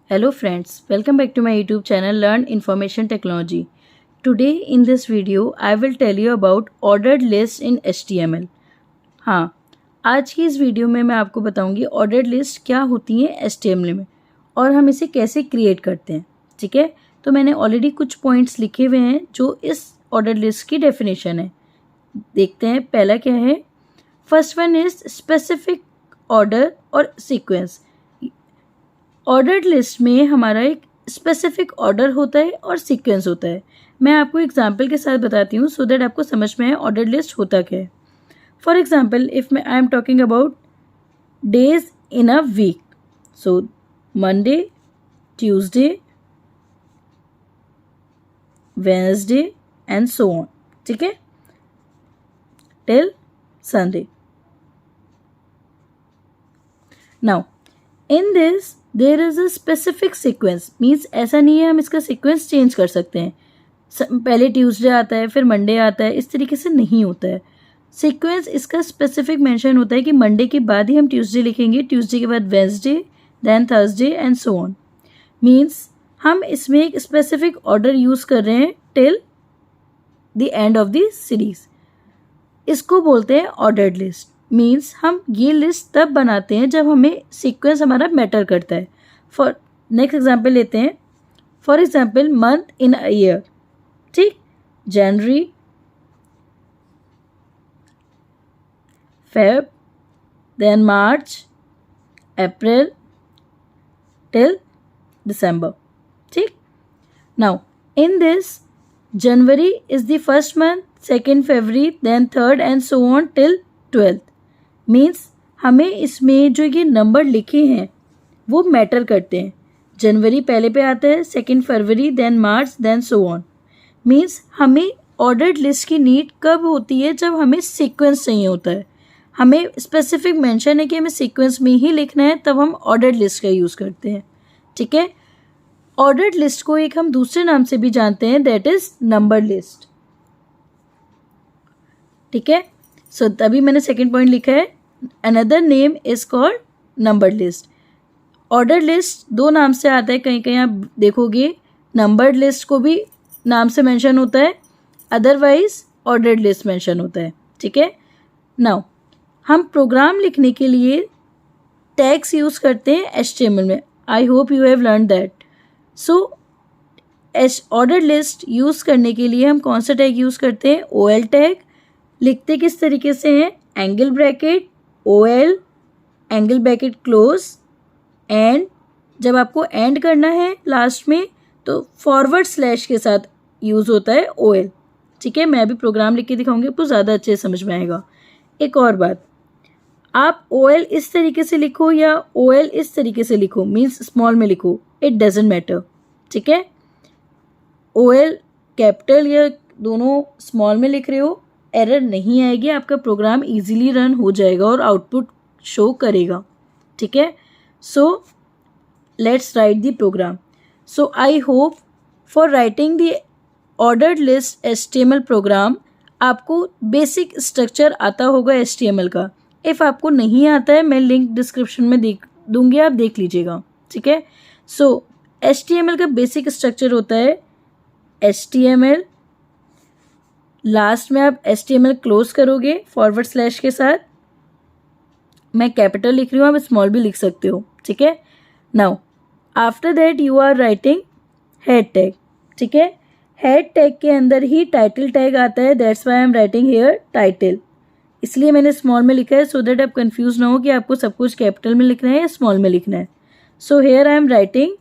Hello friends, welcome back to my YouTube channel Learn Information Technology. Today in this video I will tell you about ordered list in HTML. हाँ, आज की इस video में मैं आपको बताऊंगी ordered list क्या होती है HTML में और हम इसे कैसे क्रिएट करते हैं. ठीक है, तो मैंने ऑलरेडी कुछ पॉइंट्स लिखे हुए हैं जो इस ordered list की डेफिनेशन है. देखते हैं पहला क्या है. First one is specific order और सीक्वेंस. ऑर्डर्ड लिस्ट में हमारा एक स्पेसिफिक ऑर्डर होता है और सीक्वेंस होता है. मैं आपको एग्जांपल के साथ बताती हूँ सो दैट आपको समझ में आए ऑर्डर्ड लिस्ट होता क्या है. For example if I am talking about days in a week, so Monday, Tuesday, Wednesday and so on. ठीक है, till Sunday. Now in this there is a specific sequence. Means ऐसा नहीं है हम इसका सीक्वेंस चेंज कर सकते हैं. पहले ट्यूसडे आता है फिर मंडे आता है, इस तरीके से नहीं होता है. सीक्वेंस इसका स्पेसिफिक मेंशन होता है कि मंडे के बाद ही हम ट्यूसडे लिखेंगे, ट्यूसडे के बाद Wednesday, then Thursday and so on. Means हम इसमें एक स्पेसिफिक ऑर्डर यूज़ कर रहे हैं till the end of the series. इसको बोलते हैं ऑर्डर्ड लिस्ट. मीन्स हम ये लिस्ट तब बनाते हैं जब हमें सीक्वेंस हमारा मैटर करता है. फॉर नेक्स्ट एग्जांपल लेते हैं. For example month in a year. ठीक, January, Feb, then March, April till December. ठीक, now in this January is the first month, second February, then third and so on till 12th. Means हमें इसमें जो ये number लिखे हैं वो matter करते हैं. जनवरी पहले पे आता है, second February, then March, then so on. Means हमें ऑर्डर्ड लिस्ट की नीड कब होती है, जब हमें सीक्वेंस चाहिए होता है. हमें स्पेसिफिक मेंशन है कि हमें सीक्वेंस में ही लिखना है, तब हम ऑर्डर्ड लिस्ट का यूज़ करते हैं. ठीक है, ऑर्डर्ड लिस्ट को एक हम दूसरे नाम से भी जानते हैं, दैट इज नंबर लिस्ट. ठीक है, सो तभी मैंने सेकेंड पॉइंट लिखा है, another name is called number list. Ordered list दो नाम से आता है, कहीं कहीं आप देखोगे नंबर्ड लिस्ट को भी नाम से मेंशन होता है, अदरवाइज ऑर्डर्ड लिस्ट मेंशन होता है. ठीक है, नाउ हम प्रोग्राम लिखने के लिए टैग्स यूज़ करते हैं HTML में. I hope you have learn that. So ordered list use करने के लिए हम कौन सा टैग यूज़ करते हैं, OL टैग. लिखते किस तरीके से हैं, angle bracket, OL, angle bracket close, and जब आपको एंड करना है लास्ट में तो फॉरवर्ड स्लैश के साथ यूज़ होता है OL. ठीक है, मैं अभी प्रोग्राम लिख के दिखाऊंगी, आपको ज़्यादा अच्छे से समझ में आएगा. एक और बात, आप OL इस तरीके से लिखो या OL इस तरीके से लिखो, मीन्स स्मॉल में लिखो, इट डजेंट मैटर. ठीक है, OL कैपिटल या दोनों स्मॉल में लिख रहे हो, एरर नहीं आएगी, आपका प्रोग्राम इजीली रन हो जाएगा और आउटपुट शो करेगा. ठीक है, so let's write the program. So I hope for writing the ordered list HTML program आपको बेसिक स्ट्रक्चर आता होगा HTML का. इफ़ आपको नहीं आता है मैं लिंक डिस्क्रिप्शन में दूंगी, आप देख लीजिएगा. ठीक है, सो HTML का बेसिक स्ट्रक्चर होता है HTML, लास्ट में आप HTML क्लोज करोगे फॉरवर्ड स्लैश के साथ. मैं कैपिटल लिख रही हूँ, आप स्मॉल भी लिख सकते हो. ठीक है, now after that you are writing head tag. ठीक है, हेड टैग के अंदर ही टाइटल टैग आता है, that's why I am writing here title. इसलिए मैंने स्मॉल में लिखा है सो दैट आप कंफ्यूज ना हो कि आपको सब कुछ कैपिटल में लिखना है या स्मॉल में लिखना है. So here I am writing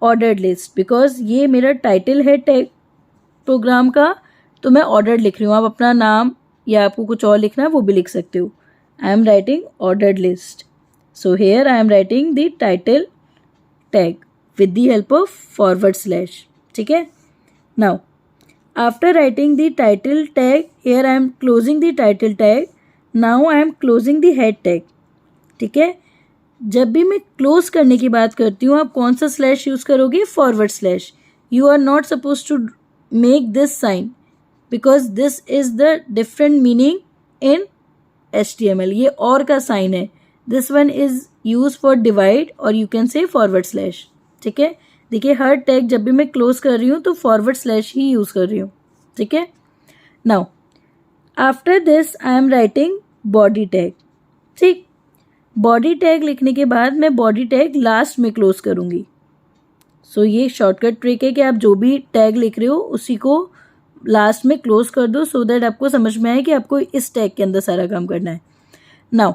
ordered list because ये मेरा टाइटल है टैग प्रोग्राम का, तो मैं ऑर्डर्ड लिख रही हूँ. आप अपना नाम या आपको कुछ और लिखना है वो भी लिख सकते हो. आई am writing ordered list. So here I am writing the title tag with the help of forward slash. ठीक है, now after writing the title tag here I am closing the title tag. Now I am closing the head tag. ठीक है, जब भी मैं close करने की बात करती हूँ आप कौन सा स्लैश यूज़ करोगे, forward slash. You are not suppose to make this sign because this is the different meaning in HTML. ये और का साइन है. This one is used for divide or you can say forward slash. ठीक है, देखिए हर tag जब भी मैं क्लोज कर रही हूँ तो फॉरवर्ड स्लैश ही यूज़ कर रही हूँ, ठीक है। Now after this I am writing body tag, ठीक। बॉडी टैग लिखने के बाद मैं बॉडी टैग लास्ट में क्लोज करूँगी। सो ये शॉर्टकट ट्रिक है कि आप जो भी टैग लिख रहे हो उसी को लास्ट में क्लोज कर दो, सो दैट आपको समझ में आए कि आपको इस टैग के अंदर सारा काम करना है। नाउ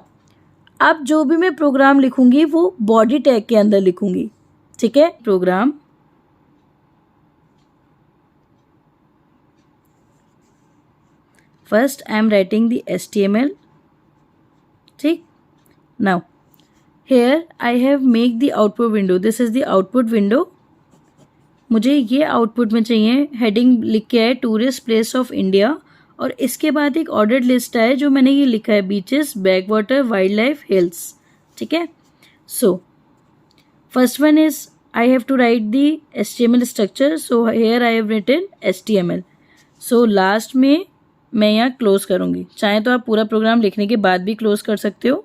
अब जो भी मैं प्रोग्राम लिखूंगी वो बॉडी टैग के अंदर लिखूंगी, ठीक है। Program first I am writing the HTML, ठीक। Now here I have make the output window, this is the output window. मुझे ये आउटपुट में चाहिए, हेडिंग लिख के है टूरिस्ट प्लेस ऑफ इंडिया, और इसके बाद एक ऑर्डर्ड लिस्ट है जो मैंने ये लिखा है beaches, back water, wild life, hills, ठीक है। So first one is I have to write the HTML structure, so here I have written HTML। So last में मैं यहाँ क्लोज करूँगी, चाहे तो आप पूरा प्रोग्राम लिखने के बाद भी क्लोज कर सकते हो,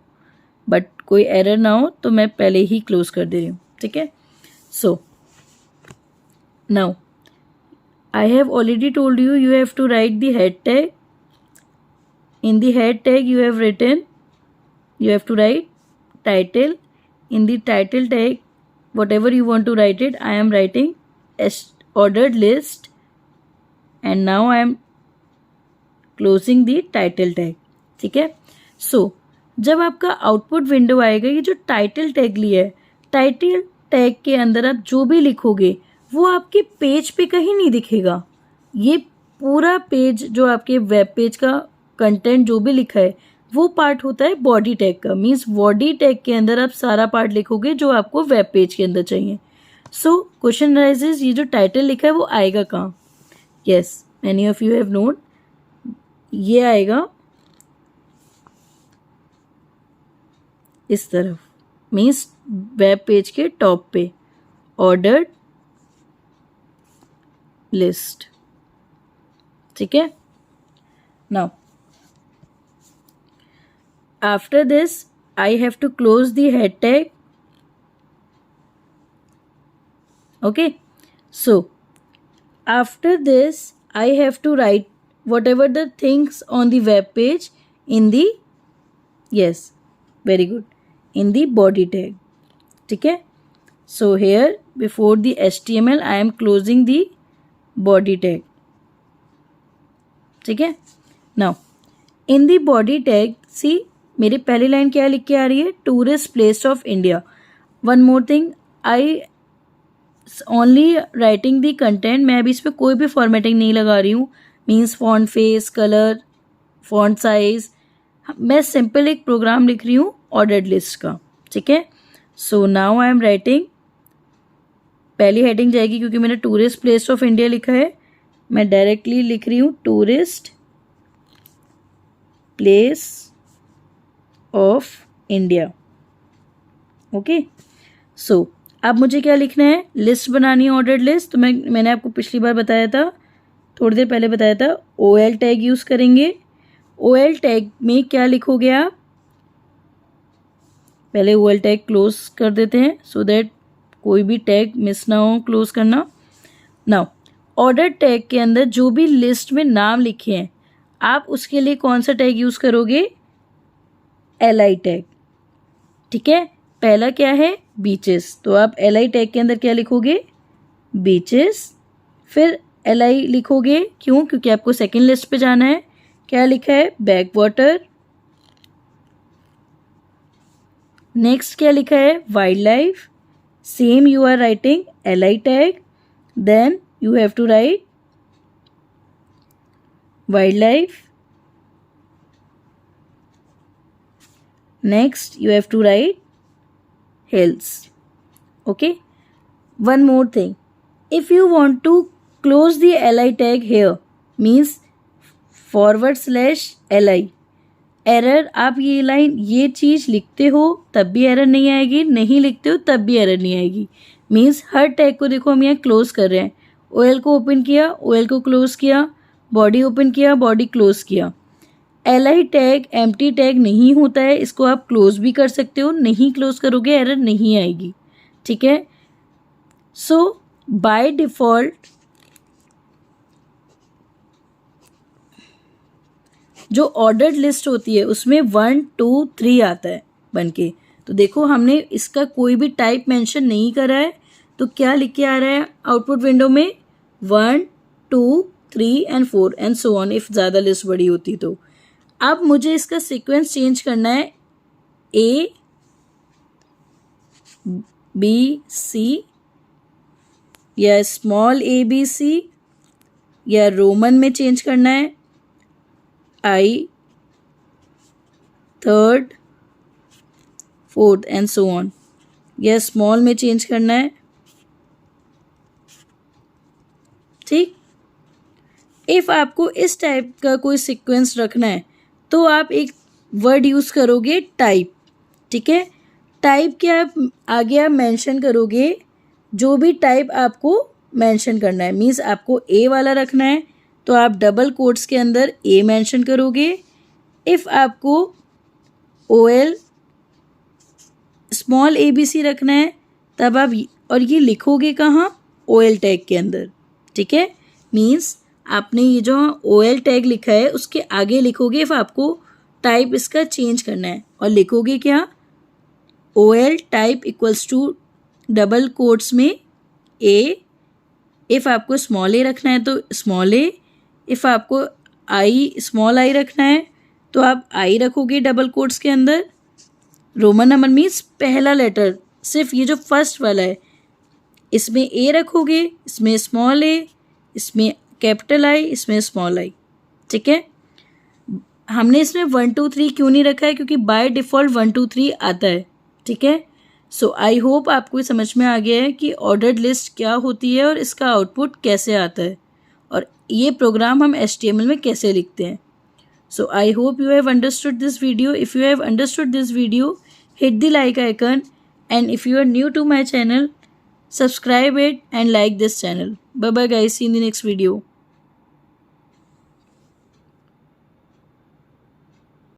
बट कोई एरर ना हो तो मैं पहले ही क्लोज कर दे रही हूँ, ठीक है। So now I have already told you, you have to write the head tag. In the head tag you have written, you have to write title. In the title tag, whatever you want to write it, I am writing ordered list, and now I am closing the title tag, ठीक है। So जब आपका output window आएगा, ये जो title tag लिया है, title tag के अंदर आप जो भी लिखोगे वो आपके पेज पे कहीं नहीं दिखेगा। ये पूरा पेज जो आपके वेब पेज का कंटेंट जो भी लिखा है वो पार्ट होता है बॉडी टैग का, मीन्स बॉडी टैग के अंदर आप सारा पार्ट लिखोगे जो आपको वेब पेज के अंदर चाहिए। सो क्वेश्चन राइजेस, ये जो टाइटल लिखा है वो आएगा कहाँ? Yes, many of you have note, ये आएगा इस तरफ, मीन्स वेब पेज के टॉप पे, ऑर्डर्ड लिस्ट, ठीक है। Now after this I have to close the head tag, okay. So after this I have to write whatever the things on the web page in the, yes, very good, in the body tag, ठीक है। So here before the HTML I am closing the body tag, ठीक है। Now in the body tag, see मेरी पहली line क्या लिख के आ रही है? Tourist place of India. One more thing, I only writing the content, मैं अभी इस पर कोई भी फॉर्मेटिंग नहीं लगा रही हूँ, means font face, colour, font size, मैं सिंपल एक प्रोग्राम लिख रही हूँ ऑर्डर्ड लिस्ट का, ठीक है। So now I am writing, पहली हेडिंग जाएगी क्योंकि मैंने टूरिस्ट प्लेस ऑफ इंडिया लिखा है, मैं डायरेक्टली लिख रही हूँ tourist place of India, okay. So अब मुझे क्या लिखना है? लिस्ट बनानी है, ऑर्डर्ड लिस्ट। तो मैंने आपको पिछली बार बताया था, थोड़ी देर पहले बताया था, OL टैग यूज़ करेंगे। OL टैग में क्या लिखोगे आप? पहले OL टैग क्लोज कर देते हैं सो दैट कोई भी टैग मिस ना हो क्लोज करना। नाउ ऑर्डर टैग के अंदर जो भी लिस्ट में नाम लिखे हैं आप उसके लिए कौन सा टैग यूज़ करोगे? LI टैग, ठीक है। पहला क्या है? बीचेस, तो आप LI टैग के अंदर क्या लिखोगे? बीचेस। फिर LI लिखोगे, क्यों? क्योंकि आपको सेकेंड लिस्ट पे जाना है। क्या लिखा है? Back water. नेक्स्ट क्या लिखा है? Wild life. Same you are writing LI tag, then you have to write wild life. Next you have to write hills, okay. One more thing, if you want to close the LI tag here, means /LI, error, आप ये line ये चीज़ लिखते हो तब भी error नहीं आएगी, नहीं लिखते हो तब भी एरर नहीं आएगी। मीन्स हर टैग को देखो हम यहाँ क्लोज कर रहे हैं। OL को ओपन किया, OL को क्लोज किया, बॉडी ओपन किया, बॉडी क्लोज किया। LI टैग एम्प्टी टैग नहीं होता है, इसको आप क्लोज भी कर सकते हो, नहीं क्लोज करोगे एरर नहीं आएगी, ठीक है। सो बाय डिफ़ॉल्ट जो ऑर्डर्ड लिस्ट होती है उसमें 1 2 3 आता है बन के। तो देखो हमने इसका कोई भी टाइप मेंशन नहीं करा है, तो क्या लिख के आ रहा है आउटपुट विंडो में 1 2 3 and 4 and so on, if ज़्यादा लिस्ट बड़ी होती तो। अब मुझे इसका सीक्वेंस चेंज करना है, A B C या स्मॉल ABC या रोमन में चेंज करना है, I third fourth and so on, या स्मॉल में चेंज करना है। ठीक, इफ़ आपको इस टाइप का कोई सीक्वेंस रखना है तो आप एक वर्ड यूज़ करोगे टाइप। ठीक है, टाइप के आप आगे आप मेंशन करोगे जो भी टाइप आपको मेंशन करना है। मीन्स आपको ए वाला रखना है तो आप डबल कोट्स के अंदर ए मेंशन करोगे। इफ़ आपको OL स्मॉल ABC रखना है तब आप और ये लिखोगे कहाँ, OL टैग के अंदर। ठीक है, मीन्स आपने ये जो OL टैग लिखा है उसके आगे लिखोगे इफ़ आपको टाइप इसका चेंज करना है, और लिखोगे क्या, OL type equals to double quotes में A। इफ़ आपको स्मॉल ए रखना है तो स्मॉल ए, इफ़ आपको स्मॉल आई रखना है तो आप आई रखोगे डबल कोट्स के अंदर। रोमन नंबर मीन्स पहला लेटर, सिर्फ ये जो फर्स्ट वाला है इसमें ए रखोगे, इसमें स्मॉल ए, इसमें कैपिटल आई, इसमें स्मॉल आई। ठीक है, हमने इसमें 1 2 3 क्यों नहीं रखा है, क्योंकि बाय डिफ़ॉल्ट 1 2 3 आता है। ठीक है, सो आई होप आपको समझ में आ गया है कि ऑर्डर्ड लिस्ट क्या होती है और इसका आउटपुट कैसे आता है, और ये प्रोग्राम हम HTML में कैसे लिखते हैं। So I hope you have understood this video. If you have understood this video, hit the like icon, and if you are new to my channel, subscribe it and like this channel. Bye bye guys, see you in the next video.